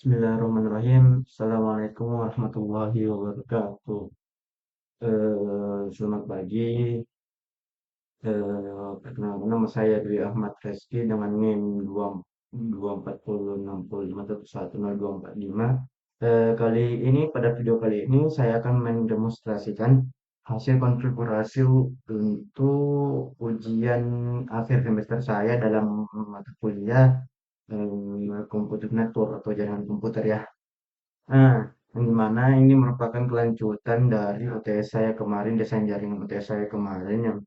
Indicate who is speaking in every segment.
Speaker 1: Bismillahirrahmanirrahim. Assalamualaikum warahmatullahi wabarakatuh. Selamat pagi. Perkenalkan nama saya Dwi Ahmad Reski dengan NIM 24060510245. Kali ini pada video kali ini saya akan mendemonstrasikan hasil konfigurasi untuk ujian akhir semester saya dalam mata kuliah komputer network atau jaringan komputer ya. Nah, yang dimana ini merupakan kelanjutan dari UTS saya kemarin, desain jaringan UTS saya kemarin yang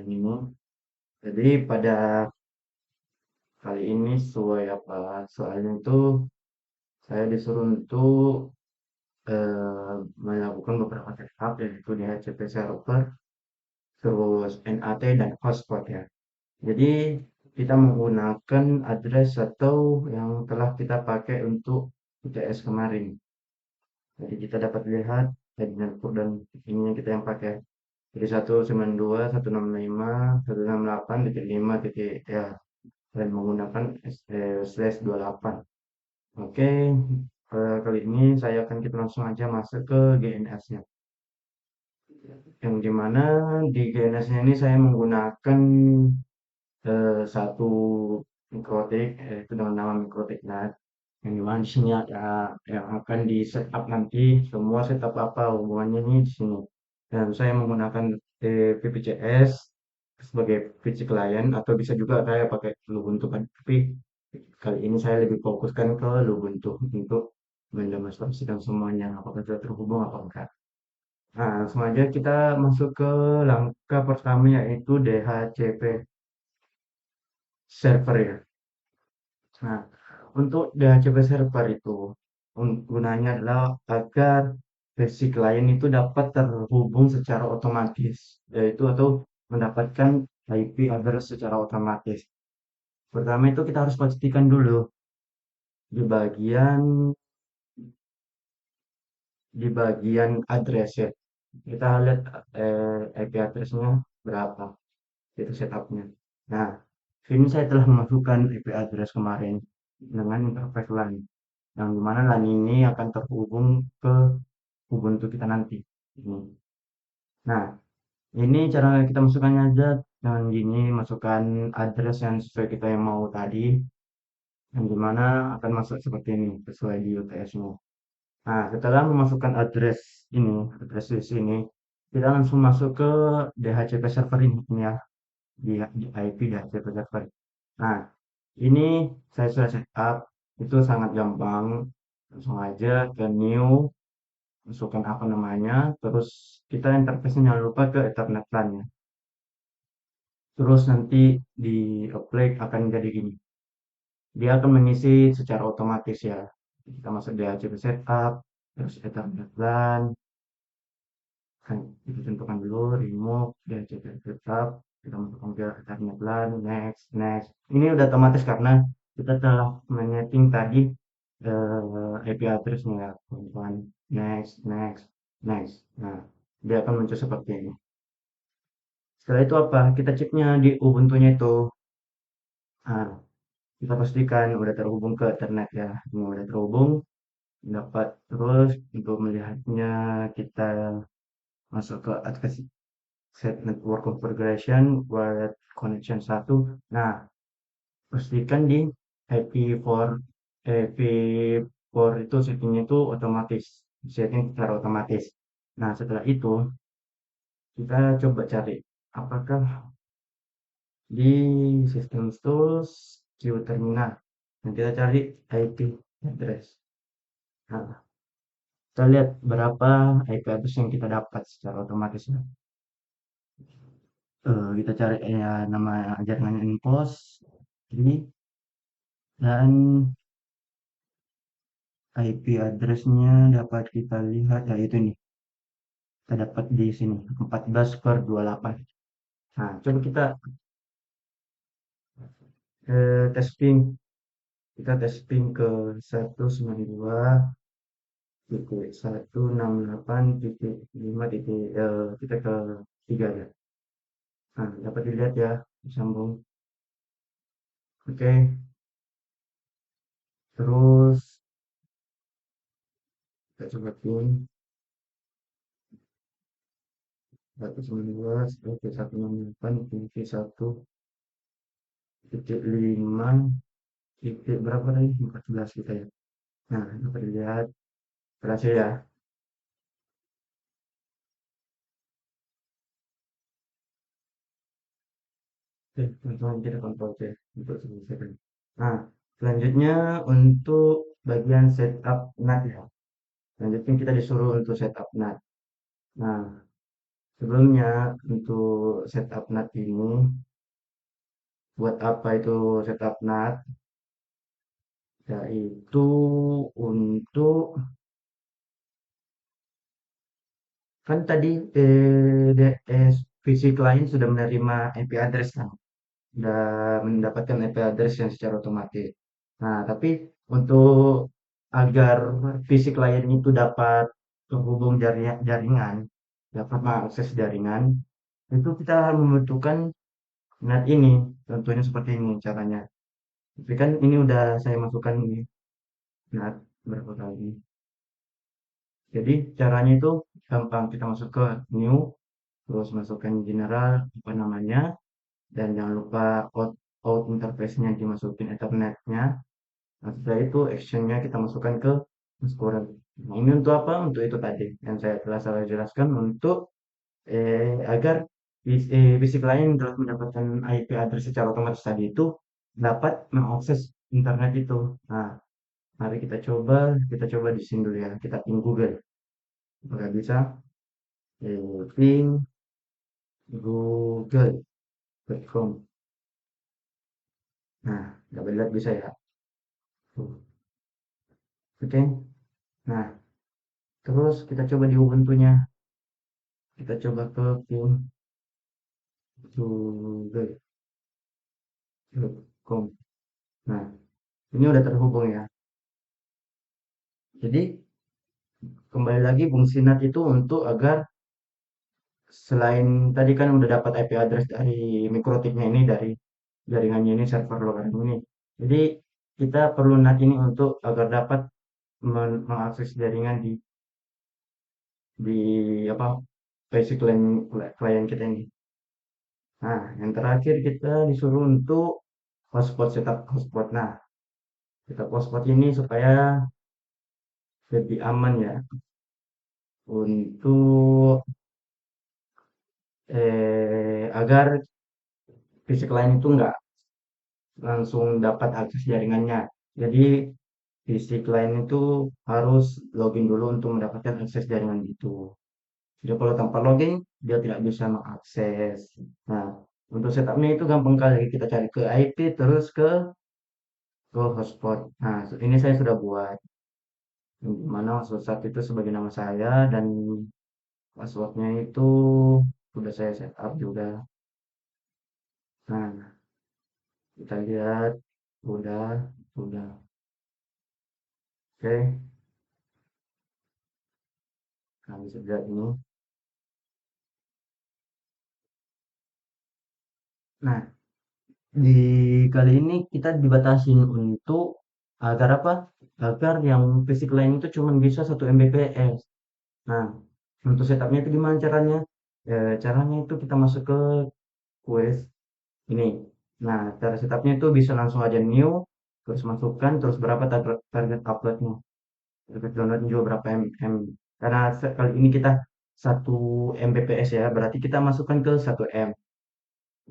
Speaker 1: ini. Jadi pada kali ini sesuai apa soalnya itu saya disuruh untuk melakukan beberapa setup yaitu DHCP server, terus NAT dan hotspot ya. Jadi kita menggunakan address atau yang telah kita pakai untuk UTS kemarin. Jadi kita dapat lihat network dan ininya kita yang pakai. Jadi 192.165.168.5 ya dan menggunakan slash 28. Oke, kali ini kita langsung aja masuk ke GNS-nya. Yang dimana di GNS-nya ini saya menggunakan satu mikrotik yaitu dengan nama mikrotik NAT. Yang dimana di sini ada yang akan di setup nanti semua setup apa hubungannya ini di sini. Dan saya menggunakan VPCS sebagai VPC client atau bisa juga saya pakai Lubuntu kan. Tapi kali ini saya lebih fokuskan ke Lubuntu untuk mendemonstrasikan semuanya apakah sudah terhubung atau enggak. Nah, langsung aja kita masuk ke langkah pertama yaitu DHCP server ya. Nah, untuk DHCP server itu gunanya adalah agar basic client itu dapat terhubung secara otomatis, yaitu atau mendapatkan IP address secara otomatis. Pertama itu kita harus pastikan dulu di bagian address ya. Kita lihat IP addressnya berapa, itu setupnya. Nah, sini saya telah memasukkan IP address kemarin dengan interface LAN. Yang dimana LAN ini akan terhubung ke Ubuntu kita nanti. Ini. Nah, ini cara kita masukkannya aja dengan gini, masukkan address yang sesuai kita yang mau tadi, yang dimana akan masuk seperti ini, sesuai di UTS-nya. Nah, setelah memasukkan address di sini, kita langsung masuk ke DHCP server ini ya, di IP DHCP server. Nah, ini saya sudah setup, itu sangat gampang. Langsung aja ke new, masukkan apa namanya, terus kita interface-nya jangan lupa ke Ethernet LAN ya. Terus nanti di apply akan jadi gini. Dia akan mengisi secara otomatis ya. Kita masuk di HCP setup, terus Ethernet LAN, kan kita tentukan dulu remove di HCP setup, kita masukkan ke Ethernet LAN, next, next. Ini udah otomatis karena kita telah menyeting tadi IP address-nya ya, teman-teman. Next, next, next. Nah, dia akan muncul seperti ini. Setelah itu apa? Kita ceknya di Ubuntu-nya itu. Nah, kita pastikan udah terhubung ke internet ya. Ini udah terhubung, dapat terus untuk melihatnya kita masuk ke advanced set network configuration wired connection 1. Nah, pastikan di IP4 itu settingnya itu otomatis, setting secara otomatis. Nah, setelah itu kita coba cari apakah di sistem tools Q terminal. Nah, kita cari IP address. Nah, kita lihat berapa IP address yang kita dapat secara otomatis. Kita cari ya nama jaringannya infos ini dan IP address-nya dapat kita lihat ya itu nih. Kita dapat di sini 14/28. Nah, coba kita tes ping. Kita tes ping ke 192.168.5 kita ke 3 ya. Nah, dapat dilihat ya, sambung. Oke, terus Kita coba pin 119 oke 168 titik 1.5 titik berapa tadi 14 kita ya. Nah dapat dilihat berhasil ya. Oke teman-teman kita kontrol C untuk selesaikan. Nah selanjutnya untuk bagian setup NAT ya. Selanjutnya kita disuruh untuk setup NAT. Nah sebelumnya untuk setup NAT ini, buat apa itu setup NAT? Yaitu untuk kan tadi visi klien sudah menerima IP address kan, sudah mendapatkan IP address yang secara otomatis. Nah, tapi untuk agar visi klien itu dapat terhubung jaringan, dapat mengakses jaringan, itu kita membutuhkan NAT ini. Contohnya seperti ini caranya. Tapi kan ini udah saya masukkan ini NAT berapa kali. Jadi caranya itu gampang, kita masuk ke new, terus masukkan general, apa namanya, dan jangan lupa out interface-nya dimasukin Ethernet-nya. Nah, setelah itu action-nya kita masukkan ke Squirrel. Nah, ini untuk apa? Untuk itu tadi yang saya telah salah jelaskan untuk agar basic lain telah mendapatkan IP address secara otomatis tadi itu dapat mengakses internet itu. Nah, mari kita coba di sini dulu ya. Kita ping Google. Apakah bisa? Ping google.com. Nah, dapat lihat bisa ya. Tuh. Oke. Nah, terus kita coba di Ubuntu-nya. Kita coba ke ping google.com. Nah, ini udah terhubung ya. Jadi, kembali lagi fungsi NAT itu untuk agar selain tadi kan udah dapat IP address dari mikrotiknya ini, dari jaringannya ini, server lokal ini. Jadi, kita perlu NAT ini untuk agar dapat mengakses jaringan di apa basic klien kita ini. Nah, yang terakhir kita disuruh untuk hotspot setup hotspot. Nah, setup hotspot ini supaya lebih aman ya untuk agar fisik lain itu enggak langsung dapat akses jaringannya. Jadi fisik lain itu harus login dulu untuk mendapatkan akses jaringan itu. Jadi kalau tanpa login dia tidak bisa mengakses. Nah, untuk setupnya itu gampang kali kita cari ke IP terus ke hotspot. Nah, ini saya sudah buat. Di mana hotspot satu itu sebagai nama saya dan passwordnya itu sudah saya setup juga. Nah, kita lihat udah. Oke, nah bisa lihat ini. Nah, di kali ini kita dibatasin untuk agar apa? Agar yang fisik lain itu cuma bisa 1 Mbps. Nah, untuk setupnya itu gimana caranya? Caranya itu kita masuk ke Quest ini. Nah, cara setupnya itu bisa langsung aja new, terus masukkan, terus berapa target uploadnya. Target download juga berapa M. Karena kali ini kita 1 Mbps ya, berarti kita masukkan ke 1 M.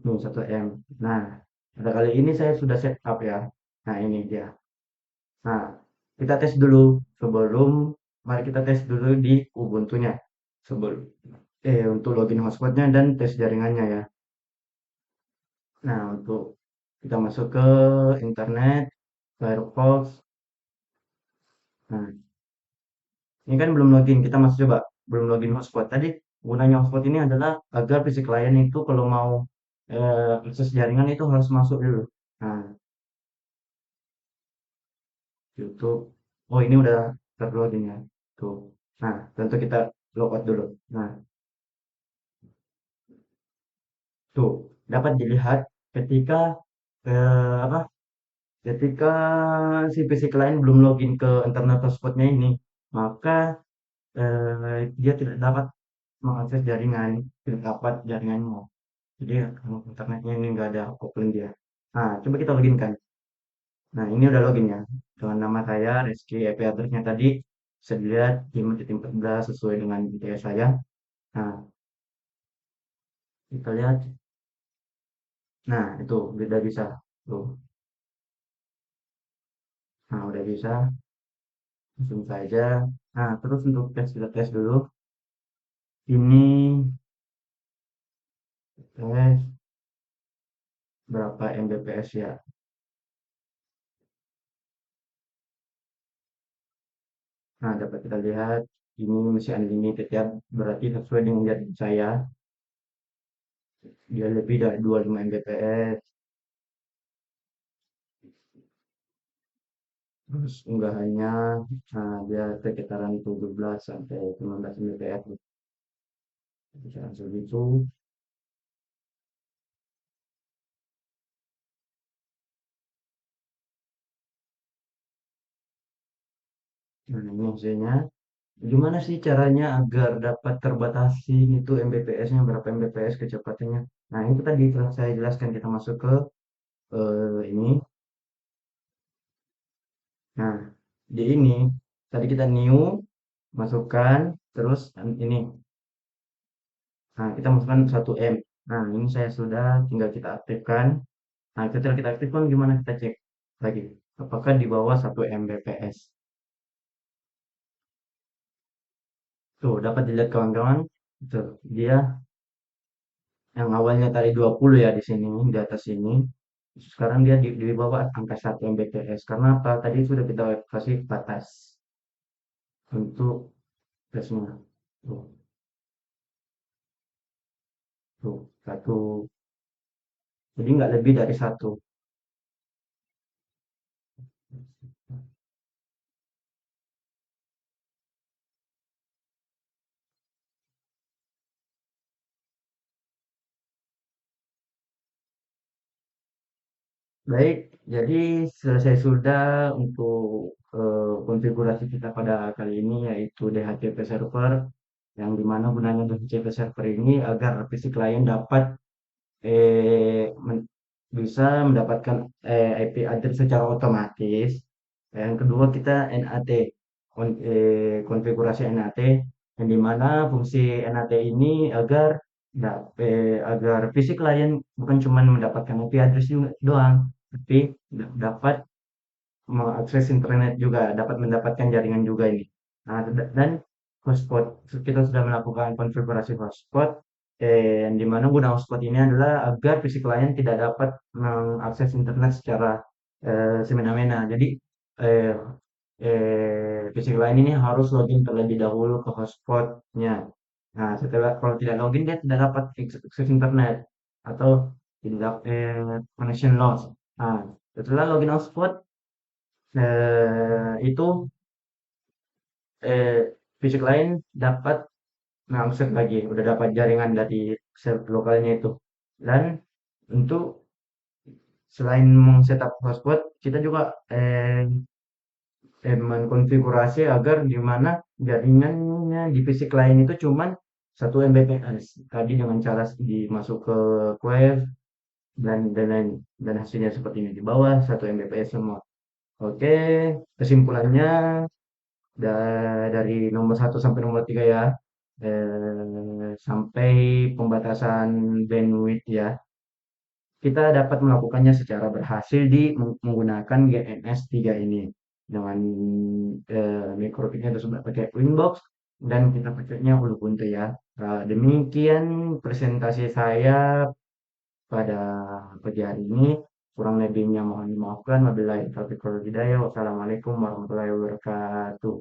Speaker 1: Nih 1 M. Nah, pada kali ini saya sudah setup ya. Nah, ini dia. Nah, kita tes dulu sebelum mari kita tes dulu di Ubuntu-nya. Sebelum untuk login hotspotnya dan tes jaringannya ya. Nah, untuk kita masuk ke internet, Firefox. Nah, ini kan belum login, kita masuk coba. Belum login hotspot. Tadi gunanya hotspot ini adalah agar fisik klien itu kalau mau akses jaringan itu harus masuk dulu. Nah, YouTube. Oh, ini udah terlogin ya. Tuh. Nah, tentu kita logout dulu. Nah, tuh dapat dilihat ketika apa? Ketika si PC klien belum login ke internet hotspotnya ini. maka dia tidak dapat mengakses jaringan, tidak dapat jaringanmu. Jadi internetnya ini nggak ada kopling dia. Nah, coba kita login kan. Nah, ini udah login ya. Dengan nama saya, Rizky, IP address-nya tadi bisa dilihat 5.14 sesuai dengan ITS saya. Nah, kita lihat. Nah, itu udah bisa. Tuh. Nah, udah bisa. Langsung saja. Nah, terus untuk tes, kita tes dulu. Ini tes berapa Mbps ya. Nah, dapat kita lihat ini masih unlimited ya. Berarti sesuai dengan jadwal saya, dia lebih dari 25 Mbps. Terus unggahannya, nah, dia sekitaran 17 sampai 19 Mbps. Bisa langsung gitu. Nah, ini hasilnya. Gimana sih caranya agar dapat terbatasi itu Mbps-nya, berapa Mbps kecepatannya? Nah, itu tadi telah saya jelaskan, kita masuk ke ini. Nah, di ini tadi kita new, masukkan, terus ini. Nah, kita masukkan 1 M. Nah, ini saya sudah, tinggal kita aktifkan. Nah, setelah kita aktifkan gimana kita cek lagi? Apakah di bawah 1 Mbps? Tuh, dapat dilihat kawan-kawan. Tuh, dia yang awalnya tadi 20 ya di sini, di atas sini. Sekarang dia di bawah angka 1 Mbps. Karena apa? Tadi sudah kita kasih batas untuk tesnya. Tuh, tuh, satu. Jadi nggak lebih dari satu. Baik, jadi selesai sudah untuk konfigurasi kita pada kali ini, yaitu DHCP server, yang dimana gunanya DHCP server ini agar PC klien dapat bisa mendapatkan IP address secara otomatis. Yang kedua kita NAT, konfigurasi NAT, yang dimana fungsi NAT ini agar PC klien bukan cuma mendapatkan IP address doang, tapi dapat mengakses internet juga, dapat mendapatkan jaringan juga ini. Nah, dan hotspot, kita sudah melakukan konfigurasi hotspot, yang di mana guna hotspot ini adalah agar PC klien tidak dapat mengakses internet secara semena-mena. Jadi, eh, PC klien ini harus login terlebih dahulu ke hotspotnya. Nah, setelah kalau tidak login dia tidak dapat akses internet atau tidak connection loss. Nah, setelah login hotspot, itu eh, fisik lain dapat mengakses lagi, udah dapat jaringan dari server lokalnya itu. Dan untuk selain meng-setup hotspot, kita juga mengkonfigurasi agar di mana jaringannya di fisik lain itu cuman 1 Mbps. Tadi dengan cara dimasuk ke web dan hasilnya seperti ini di bawah 1 Mbps semua. Oke, kesimpulannya dari nomor 1 sampai nomor 3 ya, sampai pembatasan bandwidth ya, kita dapat melakukannya secara berhasil menggunakan GNS 3 ini dengan mikrofitnya tersebut pakai Winbox dan kita pakainya Ubuntu ya. Demikian presentasi saya pada pagi hari ini. Kurang lebihnya mohon dimaafkan. Wabillahi taufiq wal hidayah. Wassalamualaikum warahmatullahi wabarakatuh.